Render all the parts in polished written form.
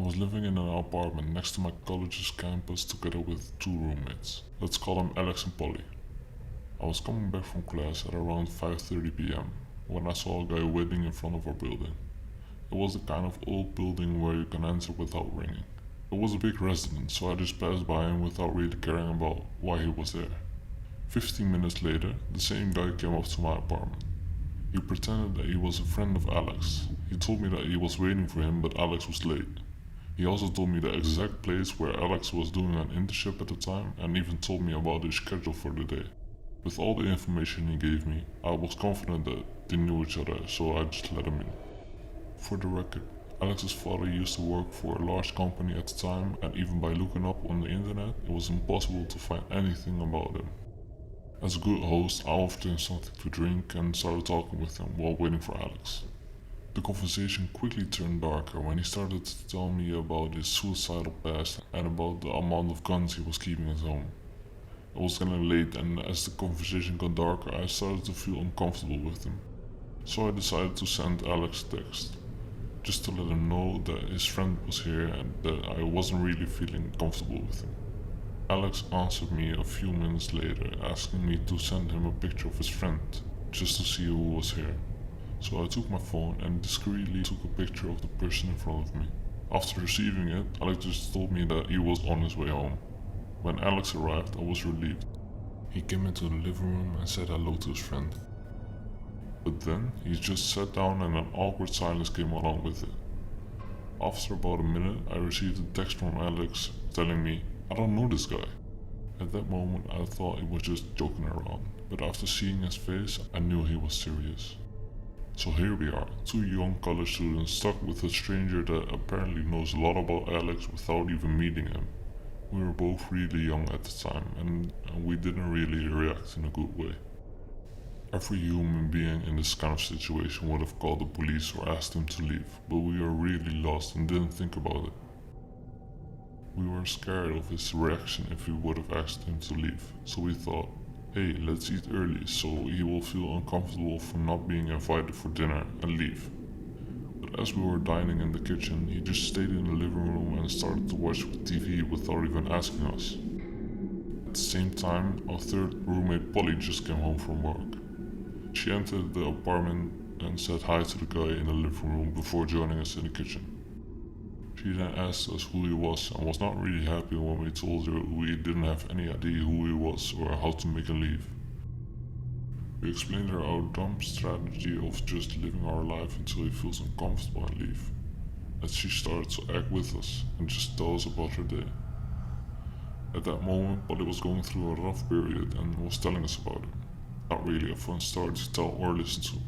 was living in an apartment next to my college's campus together with two roommates. Let's call them Alex and Polly. I was coming back from class at around 5:30 p.m. when I saw a guy waiting in front of our building. It was the kind of old building where you can enter without ringing. It was a big residence, so I just passed by him without really caring about why he was there. 15 minutes later, the same guy came up to my apartment. He pretended that he was a friend of Alex. He told me that he was waiting for him, but Alex was late. He also told me the exact place where Alex was doing an internship at the time and even told me about his schedule for the day. With all the information he gave me, I was confident that they knew each other, so I just let him in. For the record, Alex's father used to work for a large company at the time, and even by looking up on the internet, it was impossible to find anything about him. As a good host, I offered him something to drink and started talking with him while waiting for Alex. The conversation quickly turned darker when he started to tell me about his suicidal past and about the amount of guns he was keeping at home. It was getting late, and as the conversation got darker, I started to feel uncomfortable with him. So I decided to send Alex a text, just to let him know that his friend was here and that I wasn't really feeling comfortable with him. Alex answered me a few minutes later, asking me to send him a picture of his friend, just to see who was here. So I took my phone and discreetly took a picture of the person in front of me. After receiving it, Alex just told me that he was on his way home. When Alex arrived, I was relieved. He came into the living room and said hello to his friend. But then, he just sat down and an awkward silence came along with it. After about a minute, I received a text from Alex telling me, "I don't know this guy." At that moment, I thought he was just joking around, but after seeing his face, I knew he was serious. So here we are, two young college students stuck with a stranger that apparently knows a lot about Alex without even meeting him. We were both really young at the time, and we didn't really react in a good way. Every human being in this kind of situation would have called the police or asked him to leave, but we were really lost and didn't think about it. We were scared of his reaction if we would have asked him to leave, so we thought, hey, let's eat early so he will feel uncomfortable for not being invited for dinner and leave. But as we were dining in the kitchen, he just stayed in the living room and started to watch TV without even asking us. At the same time, our third roommate Polly just came home from work. She entered the apartment and said hi to the guy in the living room before joining us in the kitchen. She then asked us who he was and was not really happy when we told her we didn't have any idea who he was or how to make him leave. We explained her our dumb strategy of just living our life until he feels uncomfortable and leave. As she started to act with us and just tell us about her day. At that moment, Polly was going through a rough period and was telling us about it. Not really a fun story to tell or listen to.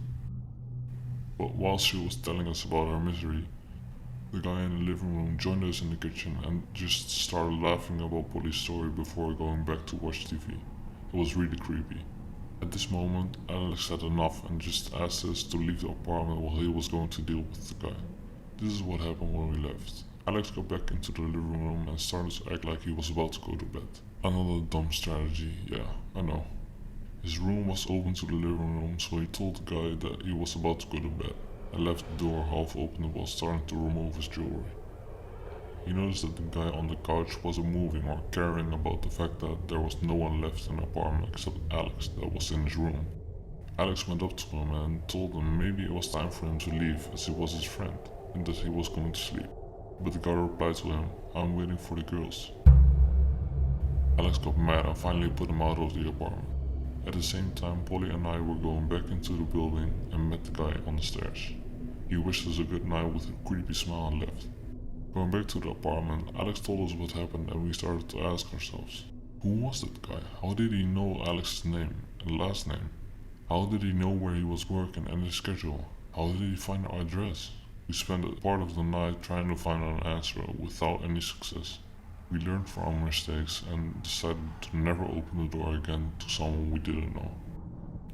But while she was telling us about her misery, the guy in the living room joined us in the kitchen and just started laughing about Polly's story before going back to watch TV. It was really creepy. At this moment, Alex had enough and just asked us to leave the apartment while he was going to deal with the guy. This is what happened when we left. Alex got back into the living room and started to act like he was about to go to bed. Another dumb strategy, yeah, I know. His room was open to the living room, so he told the guy that he was about to go to bed and left the door half open while starting to remove his jewelry. He noticed that the guy on the couch wasn't moving or caring about the fact that there was no one left in the apartment except Alex that was in his room. Alex went up to him and told him maybe it was time for him to leave as he was his friend and that he was going to sleep. But the guy replied to him, "I'm waiting for the girls." Alex got mad and finally put him out of the apartment. At the same time, Polly and I were going back into the building and met the guy on the stairs. He wished us a good night with a creepy smile and left. Going back to the apartment, Alex told us what happened and we started to ask ourselves, who was that guy? How did he know Alex's name and last name? How did he know where he was working and his schedule? How did he find our address? We spent a part of the night trying to find an answer without any success. We learned from our mistakes and decided to never open the door again to someone we didn't know.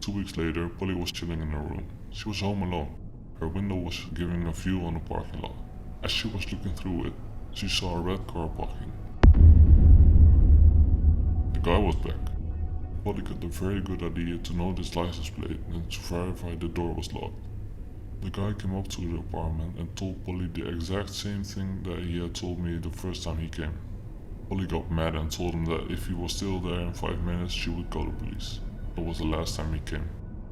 2 weeks later, Polly was chilling in her room. She was home alone. Her window was giving a view on the parking lot. As she was looking through it, she saw a red car parking. The guy was back. Polly got a very good idea to know his license plate and to verify the door was locked. The guy came up to the apartment and told Polly the exact same thing that he had told me the first time he came. Polly got mad and told him that if he was still there in 5 minutes, she would call the police. That was the last time he came.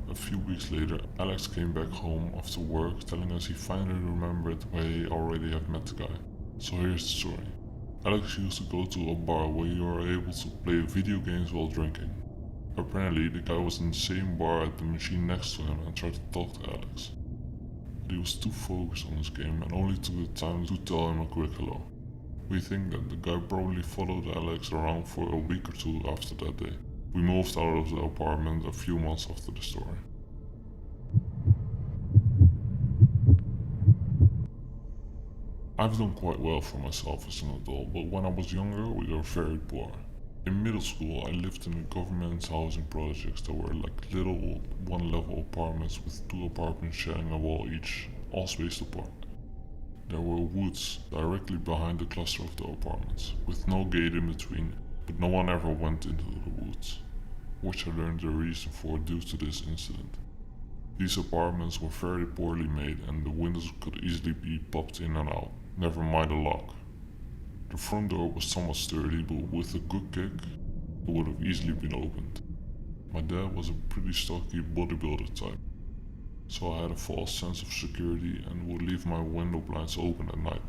A few weeks later, Alex came back home after work telling us he finally remembered where he already had met the guy. So here's the story. Alex used to go to a bar where you are able to play video games while drinking. Apparently, the guy was in the same bar at the machine next to him and tried to talk to Alex. But he was too focused on his game and only took the time to tell him a quick hello. We think that the guy probably followed Alex around for a week or two after that day. We moved out of the apartment a few months after the story. I've done quite well for myself as an adult, but when I was younger, we were very poor. In middle school, I lived in the government's housing projects that were like little one-level apartments with 2 apartments sharing a wall each, all spaced apart. There were woods directly behind the cluster of the apartments, with no gate in between, but no one ever went into the woods, which I learned the reason for due to this incident. These apartments were very poorly made and the windows could easily be popped in and out, never mind a lock. The front door was somewhat sturdy, but with a good kick, it would have easily been opened. My dad was a pretty stocky bodybuilder type, so I had a false sense of security and would leave my window blinds open at night.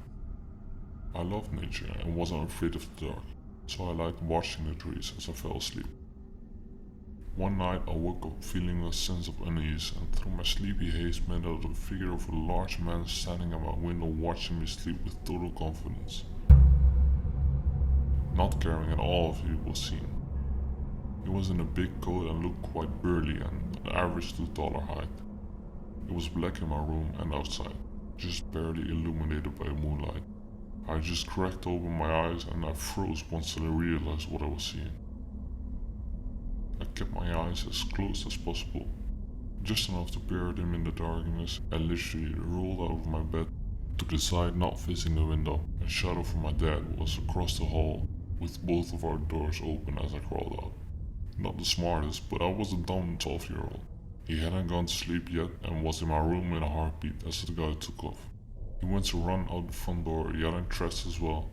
I loved nature and wasn't afraid of the dark, so I liked watching the trees as I fell asleep. One night I woke up feeling a sense of unease, and through my sleepy haze made out the figure of a large man standing at my window watching me sleep with total confidence, not caring at all if he was seen. He was in a big coat and looked quite burly and an average to taller height. It was black in my room and outside, just barely illuminated by moonlight. I just cracked open my eyes and I froze once I realized what I was seeing. I kept my eyes as closed as possible, just enough to peer at him in the darkness. I literally rolled out of my bed to the side not facing the window. A shadow from my dad was across the hall with both of our doors open as I crawled out. Not the smartest, but I was a dumb 12-year-old. He hadn't gone to sleep yet and was in my room in a heartbeat as the guy took off. He went to run out the front door yelling threats as well,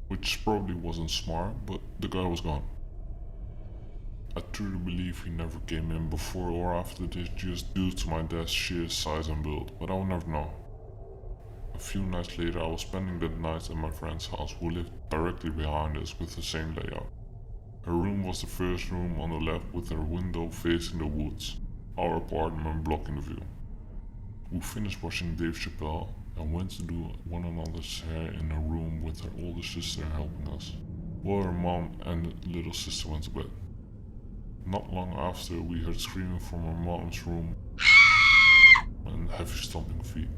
which probably wasn't smart, but the guy was gone. I truly believe he never came in before or after this just due to my dad's sheer size and build, but I will never know. A few nights later I was spending the night at my friend's house who lived directly behind us with the same layout. Her room was the first room on the left with her window facing the woods, our apartment blocking the view. We finished watching Dave Chappelle and went to do one another's hair in her room with her older sister helping us, while her mom and little sister went to bed. Not long after, we heard screaming from her mom's room and heavy stomping feet.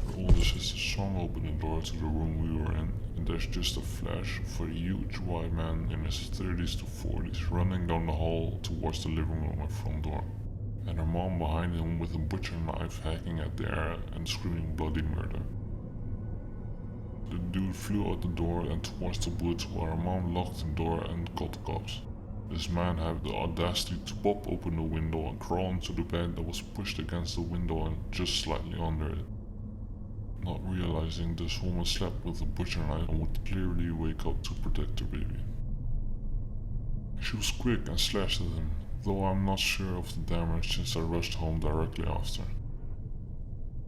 Her older sister swung open the door to the room we were in, and there's just a flash of a huge white man in his 30s to 40s running down the hall towards the living room and front door, and her mom behind him with a butcher knife hacking at the air and screaming bloody murder. The dude flew out the door and towards the woods while her mom locked the door and called the cops. This man had the audacity to pop open the window and crawl into the bed that was pushed against the window and just slightly under it. Not realizing this woman slept with a butcher knife and would clearly wake up to protect her baby. She was quick and slashed at him, though I'm not sure of the damage since I rushed home directly after.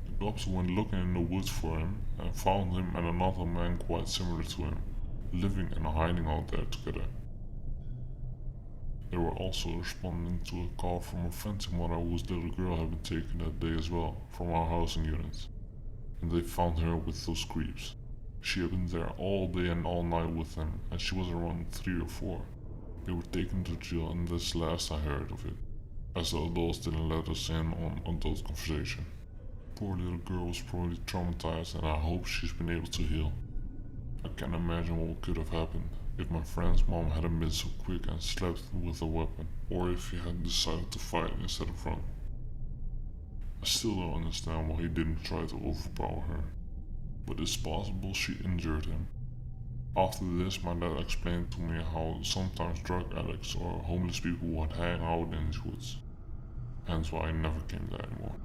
The cops went looking in the woods for him and found him and another man quite similar to him, living and hiding out there together. They were also responding to a call from a friend's mother whose little girl had been taken that day as well from our housing unit, and they found her with those creeps. She had been there all day and all night with them, and she was around 3 or 4. They were taken to jail, and that's the last I heard of it, as the adults didn't let us in on adult conversation. Poor little girl was probably traumatized, and I hope she's been able to heal. I can't imagine what could have happened if my friend's mom hadn't been so quick and slapped with a weapon, or if he had decided to fight instead of run. I still don't understand why he didn't try to overpower her, but it's possible she injured him. After this, my dad explained to me how sometimes drug addicts or homeless people would hang out in these woods, and hence why I never came there anymore.